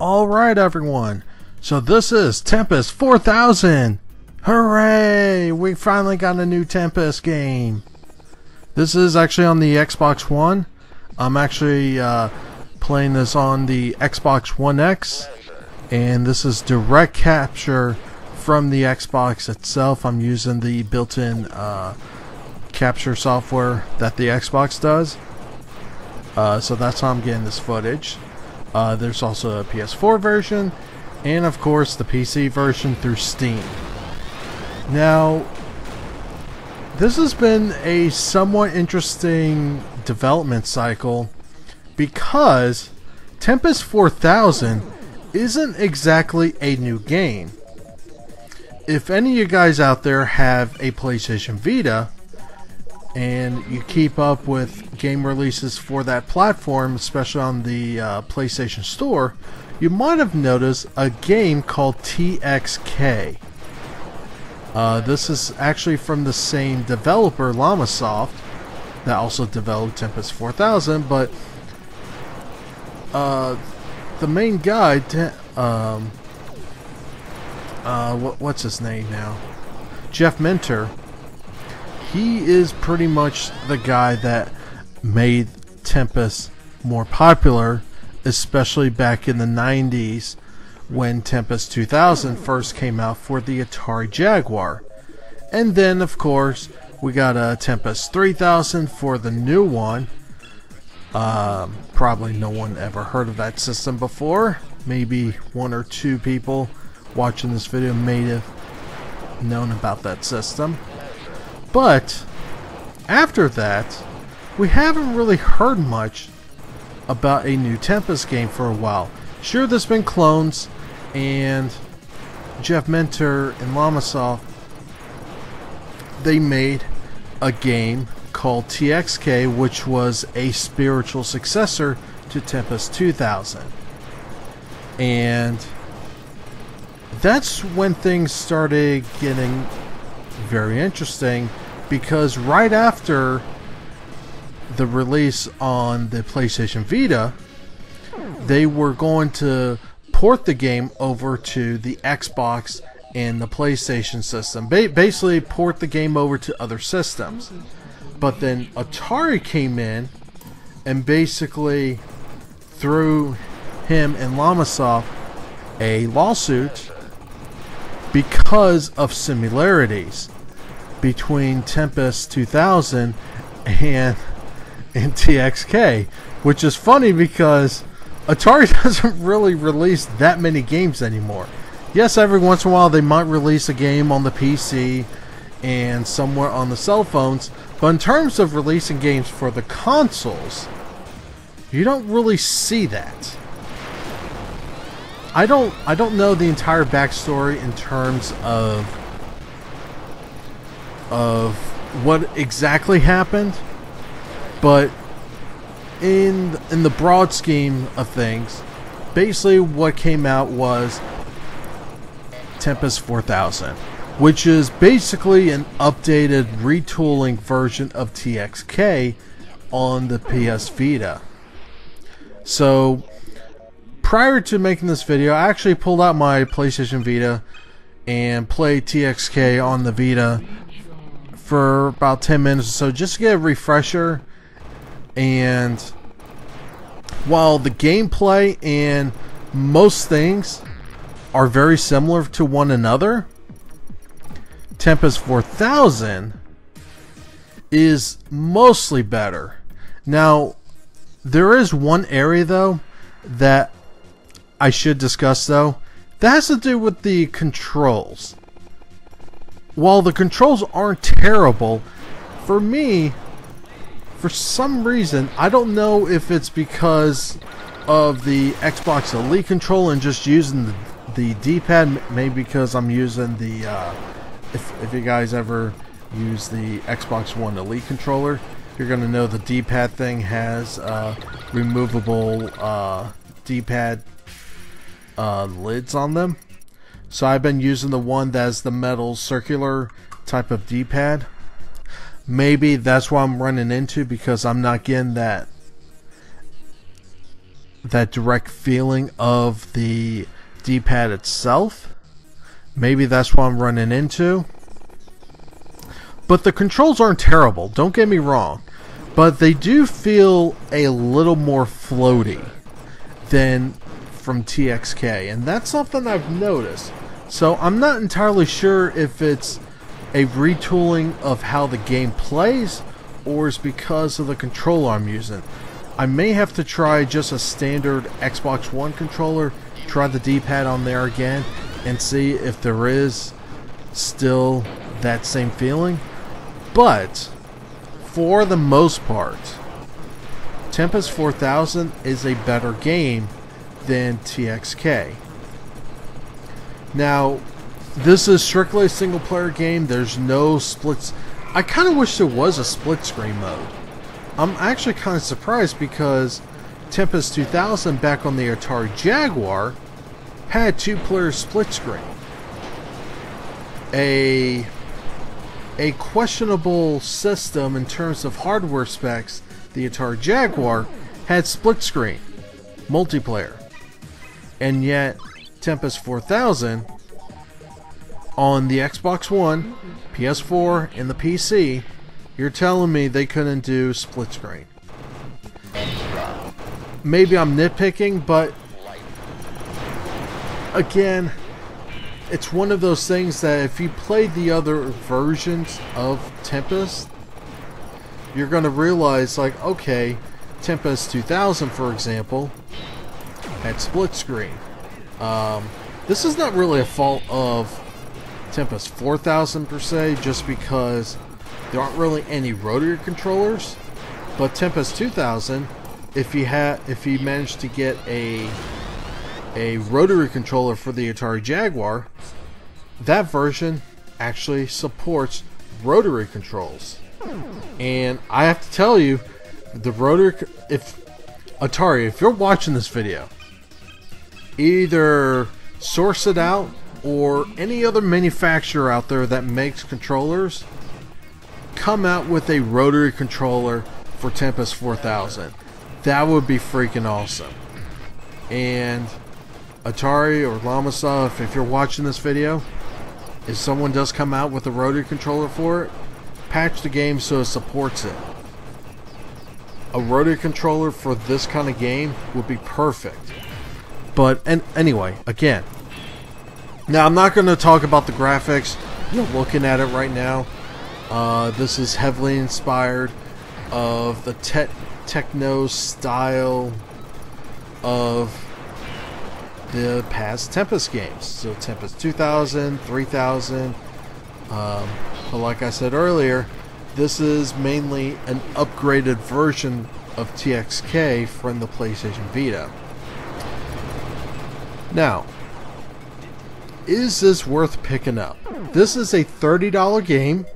Alright everyone, so this is Tempest 4000! Hooray! We finally got a new Tempest game! This is actually on the Xbox One. I'm actually playing this on the Xbox One X, and this is direct capture from the Xbox itself. I'm using the built-in capture software that the Xbox does. So that's how I'm getting this footage. There's also a PS4 version, and of course the PC version through Steam. Now, this has been a somewhat interesting development cycle because Tempest 4000 isn't exactly a new game. If any of you guys out there have a PlayStation Vita and you keep up with game releases for that platform, especially on the PlayStation Store, you might have noticed a game called TXK. This is actually from the same developer, Llamasoft, that also developed Tempest 4000, but the main guy, what's his name now? Jeff Minter. He is pretty much the guy that made Tempest more popular, especially back in the 90s when Tempest 2000 first came out for the Atari Jaguar. And then, of course, we got a Tempest 3000 for the new one. Probably no one ever heard of that system before. Maybe one or two people watching this video may have known about that system. But after that, we haven't really heard much about a new Tempest game for a while. Sure, there's been clones, and Jeff Minter and Llamasoft, they made a game called TXK, which was a spiritual successor to Tempest 2000. And that's when things started getting very interesting, because right after the release on the PlayStation Vita, they were going to port the game over to the Xbox and the PlayStation system. Basically port the game over to other systems. But then Atari came in and basically threw him and Llamasoft a lawsuit because of similarities between Tempest 2000 and TXK, which is funny because Atari doesn't really release that many games anymore. Yes, every once in a while they might release a game on the PC and somewhere on the cell phones, but in terms of releasing games for the consoles, you don't really see that. I don't know the entire backstory in terms of what exactly happened, but in the broad scheme of things, basically what came out was Tempest 4000, which is basically an updated retooling version of TXK on the PS Vita. So prior to making this video, I actually pulled out my PlayStation Vita and played TXK on the Vita for about 10 minutes or so, just to get a refresher. And while the gameplay and most things are very similar to one another, Tempest 4000 is mostly better. Now, there is one area though that I should discuss though. That has to do with the controls. While the controls aren't terrible, for me, for some reason, I don't know if it's because of the Xbox Elite controller and just using the D-pad, maybe because I'm using the, if you guys ever use the Xbox One Elite controller, you're going to know the D-pad thing has removable D-pad lids on them. So I've been using the one that's the metal circular type of D-pad. Maybe that's what I'm running into, because I'm not getting that that direct feeling of the D-pad itself. Maybe that's what I'm running into. But the controls aren't terrible, don't get me wrong. But they do feel a little more floaty than from TXK, and that's something I've noticed. So I'm not entirely sure if it's a retooling of how the game plays, or is because of the controller I'm using. I may have to try just a standard Xbox One controller, try the D-pad on there again, and see if there is still that same feeling. But for the most part, Tempest 4000 is a better game than TXK. Now, this is strictly a single player game. There's no splits. I kind of wish there was a split screen mode. I'm actually kind of surprised because Tempest 2000 back on the Atari Jaguar had 2-player split screen. A questionable system in terms of hardware specs, the Atari Jaguar had split screen multiplayer, and yet Tempest 4000 on the Xbox One, PS4, and the PC, you're telling me they couldn't do split screen. Maybe I'm nitpicking, but again, it's one of those things that if you played the other versions of Tempest, you're going to realize, like, okay, Tempest 2000, for example, had split screen. This is not really a fault of Tempest 4000 per se, just because there aren't really any rotary controllers. But Tempest 2000, if you managed to get a rotary controller for the Atari Jaguar, that version actually supports rotary controls. And I have to tell you, the rotary, Atari, if you're watching this video, either source it out, or any other manufacturer out there that makes controllers, come out with a rotary controller for Tempest 4000. That would be freaking awesome. And Atari or Lamasoft, if you're watching this video, if someone does come out with a rotary controller for it, patch the game so it supports it. A rotary controller for this kind of game would be perfect. But anyway, again, now I'm not going to talk about the graphics. You're looking at it right now. This is heavily inspired of the techno style of the past Tempest games. So Tempest 2000, 3000. But like I said earlier, this is mainly an upgraded version of TXK from the PlayStation Vita. Now, is this worth picking up? This is a $30 game.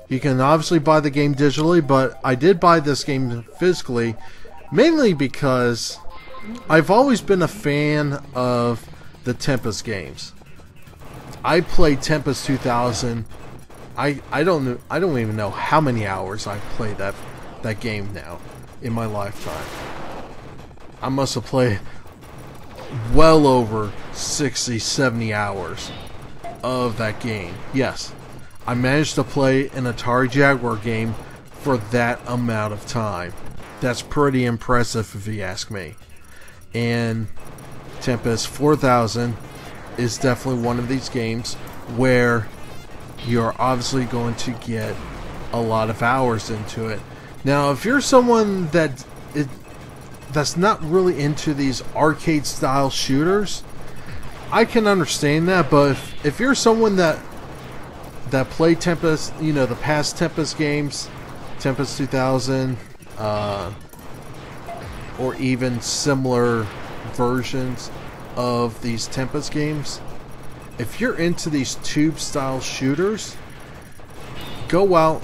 You can obviously buy the game digitally, but I did buy this game physically, mainly because I've always been a fan of the Tempest games. I played Tempest 2000. I don't even know how many hours I've played that game now in my lifetime. I must have played well over 60, 70 hours of that game. Yes, I managed to play an Atari Jaguar game for that amount of time. That's pretty impressive if you ask me. And Tempest 4000 is definitely one of these games where you're obviously going to get a lot of hours into it. Now, if you're someone that's not really into these arcade style shooters, I can understand that. But if you're someone that played Tempest, you know, the past Tempest games, Tempest 2000, or even similar versions of these Tempest games, if you're into these tube style shooters, go out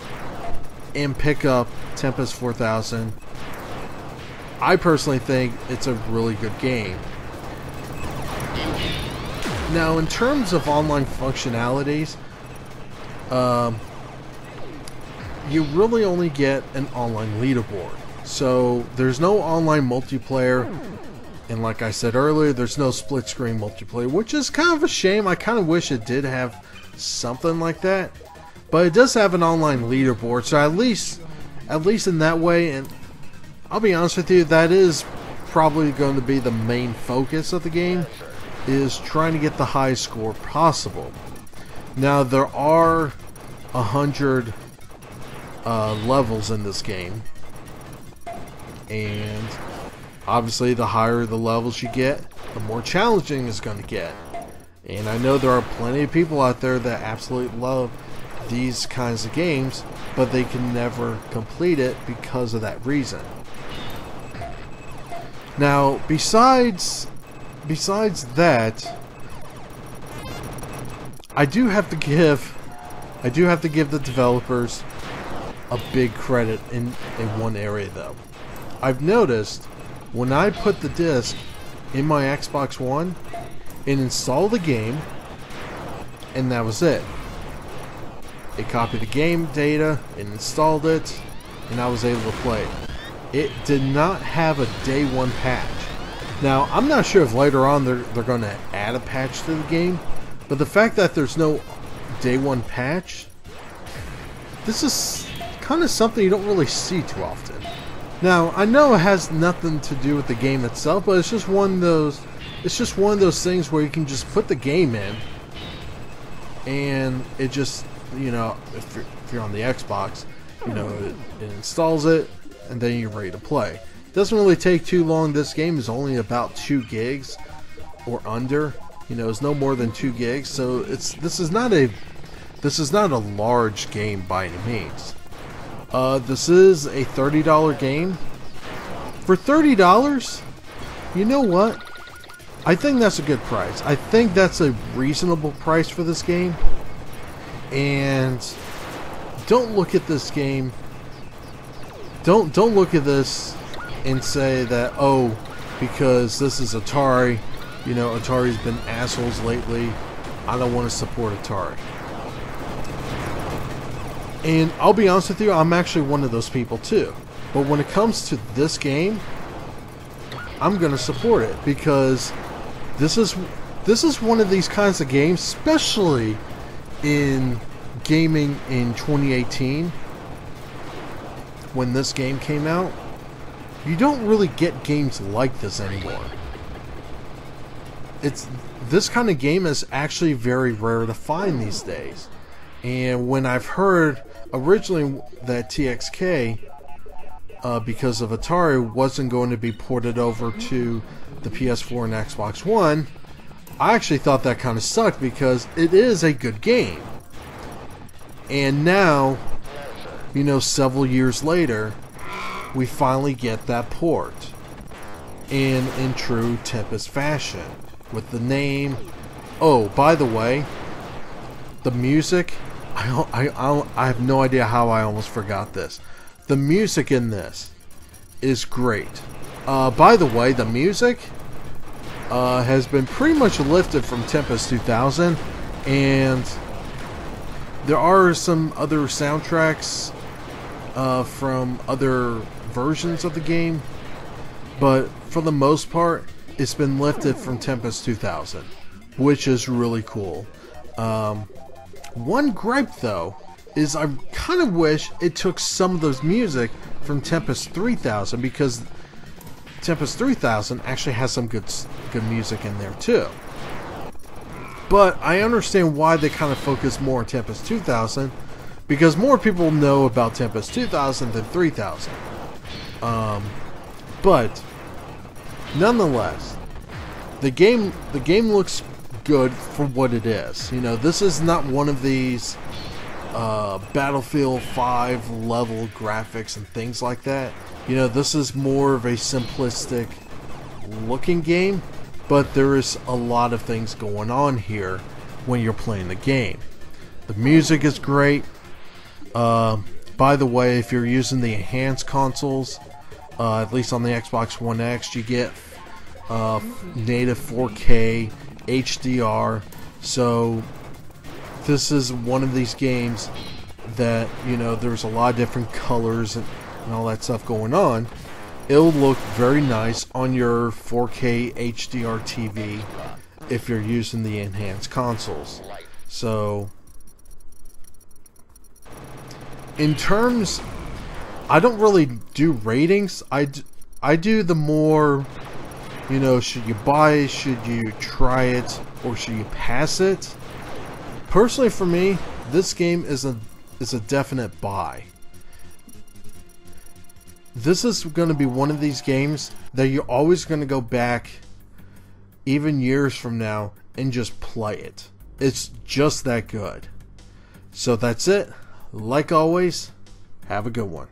and pick up Tempest 4000. I personally think it's a really good game. Now, in terms of online functionalities, you really only get an online leaderboard. So there's no online multiplayer. And like I said earlier, there's no split screen multiplayer, which is kind of a shame. I kind of wish it did have something like that. But it does have an online leaderboard, so at least in that way, and I'll be honest with you, that is probably going to be the main focus of the game, is trying to get the highest score possible. Now, there are 100 levels in this game, and obviously the higher the levels you get, the more challenging it's going to get. And I know there are plenty of people out there that absolutely love these kinds of games, but they can never complete it because of that reason. Now, besides that, I do have to give the developers a big credit in one area though. I've noticed when I put the disc in my Xbox One, it installed the game, and that was it. It copied the game data, it installed it, and I was able to play it. It did not have a day one patch. Now, I'm not sure if later on they're going to add a patch to the game, but the fact that there's no day one patch, this is kind of something you don't really see too often. Now, I know it has nothing to do with the game itself, but it's just one of those things where you can just put the game in, and it just, you know, if you're on the Xbox, you know, it installs it, and then you're ready to play. It doesn't really take too long. This game is only about 2 gigs or under. You know, it's no more than 2 gigs, so this is not a large game by any means. This is a $30 game. For $30, you know what? I think that's a good price. I think that's a reasonable price for this game. And don't look at this game. Don't look at this and say that, oh, because this is Atari, you know, Atari's been assholes lately, I don't want to support Atari. And I'll be honest with you, I'm actually one of those people too. But when it comes to this game, I'm going to support it, because this is one of these kinds of games, especially in gaming in 2018, when this game came out. You don't really get games like this anymore. This kind of game is actually very rare to find these days. And when I've heard originally that TXK, because of Atari, wasn't going to be ported over to the PS4 and Xbox One, I actually thought that kind of sucked, because it is a good game. And now, you know, several years later, we finally get that port. And in true Tempest fashion, with the name. Oh, by the way, the music, I have no idea how I almost forgot this. The music in this is great. By the way, the music has been pretty much lifted from Tempest 2000, and there are some other soundtracks from other versions of the game, but for the most part, it's been lifted from Tempest 2000, which is really cool. One gripe, though, is I kind of wish it took some of those music from Tempest 3000, because Tempest 3000 actually has some good music in there too. But I understand why they kind of focus more on Tempest 2000, because more people know about Tempest 2000 than 3000. But nonetheless, the game looks good for what it is. You know, this is not one of these Battlefield 5 level graphics and things like that. You know, this is more of a simplistic looking game, but there is a lot of things going on here when you're playing the game. The music is great. By the way, if you're using the enhanced consoles, at least on the Xbox One X, you get native 4K HDR. So this is one of these games that, you know, there's a lot of different colors and all that stuff going on. it'll look very nice on your 4K HDR TV if you're using the enhanced consoles. So, in terms, I don't really do ratings. I do the more, you know, should you buy it, should you try it, or should you pass it? Personally, for me, this game is a definite buy. This is going to be one of these games that you're always going to go back, even years from now, and just play it. It's just that good. So that's it. Like always, have a good one.